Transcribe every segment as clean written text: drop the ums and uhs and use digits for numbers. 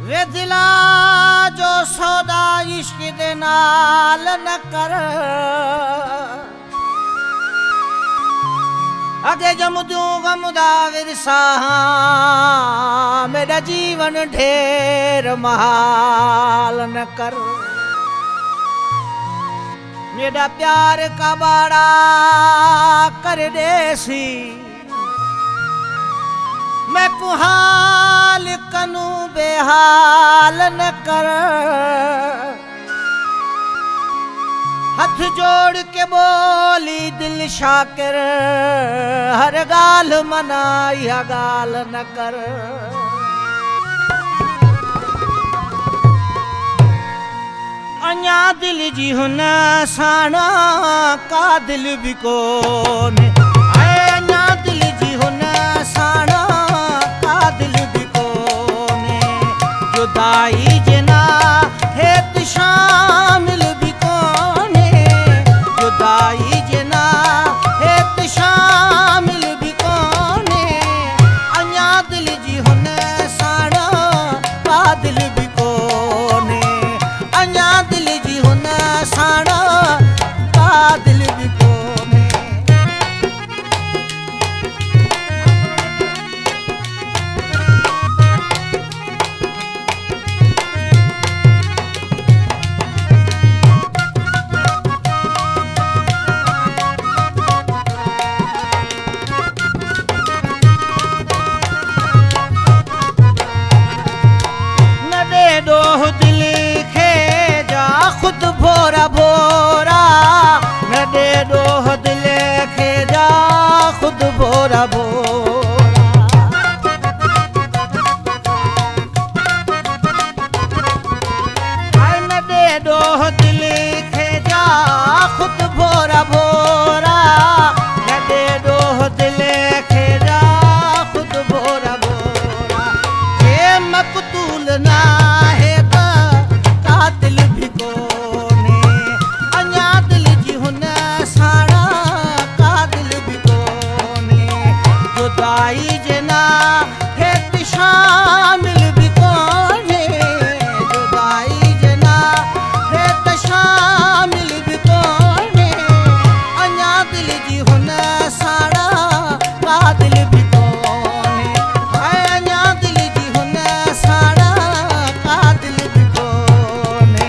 वे दिला जो सौदा इश्क दे नाल न कर अगे जमदू गमदा विरसा मेरा जीवन ढेर महाल न कर मेरा प्यार का बाड़ा कर देसी मैं कुहाल कनू बेहाल न कर हाथ जोड़ के बोली दिल शाकिर हर गाल मना या गाल न कर अञा दिल जी हुन साना का दिल भी कोने अञा दिल जी हुन साना का दिल भी कोने जुदाई जना है तो शामिल भी कोने जुदाई जना है तो शामिल भी कोने अञा दिल जी हुन साना का दिल भी कोने अञा दिल जी हुन साना का दिल भी कोने न दे दो दिल खे जा खुद भोरा भोरा न दे दो दिल खे जा खुद भोरा भोरा आय न दे दो दिल खे जा खुद भोरा भोरा न दे दो दिल खे जा खुद भोरा भोरा ये मकतूल ना है का दिल भी कोने अञा दिल जी हुन साना का दिल भी कोने जुदाई जना है तो शामिल भी कोने जुदाई जना है तो शामिल भी कोने अञा दिल जी हुन साना का दिल भी कोने अञा दिल जी हुन साना का दिल भी कोने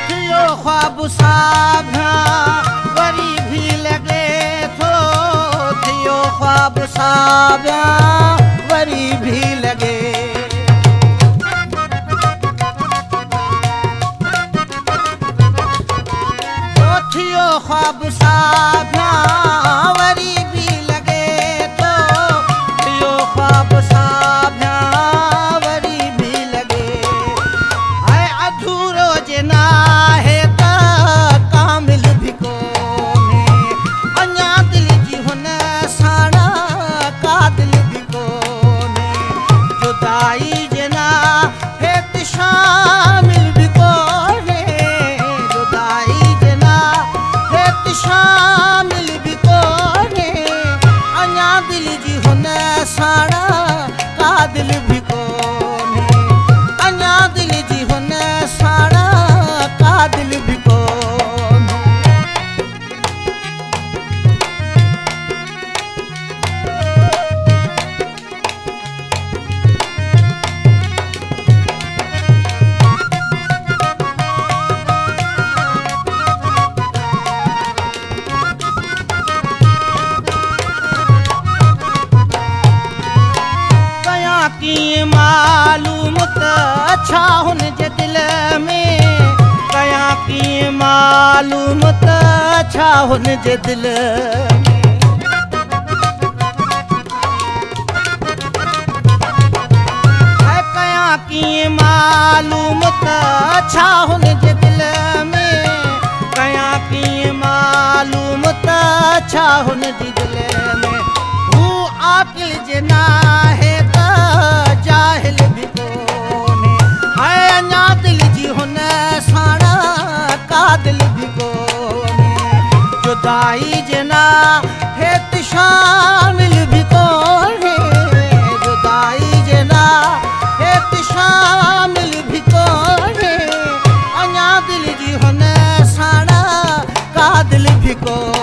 थियो ख्वाब साभा वरी भी लगे थो थियो ख्वाब साभा वरी भी लगे थियो ख्वाब साभा वरी भी लगे तो थियो ख्वाब साभा वरी भी लगे आय अधूरो जना है ता कामिल भी कोने अञा दिल जी हुन साना का दिल भी कोने जुदाई जना है तो शामिल भी कोने जुदाई जना है तो शामिल भी कोने अञा दिल जी हुन साना का दिल भी कोने अञा दिल जी हुन साना का दिल भी कोने कया की मालूम त अच्छा हुन जे दिल में कया की मालूम त अच्छा हुन जे दिल में है कया की मालूम त अच्छा हुन जे दिल में कया कीअं मालूम त छा हुन जी दिलि में हू आकिल जे नाहे त जाहिल बि कोन्हे हाय अञा दिल जी हुन साण का दिल बि कोन्हे जुदाई जे नाहे त शामिल बि कोन्हे जुदाई जे नाहे त शामिल बि कोन्हे अञा दिल जी हुन साण का दिल बि कोन्हे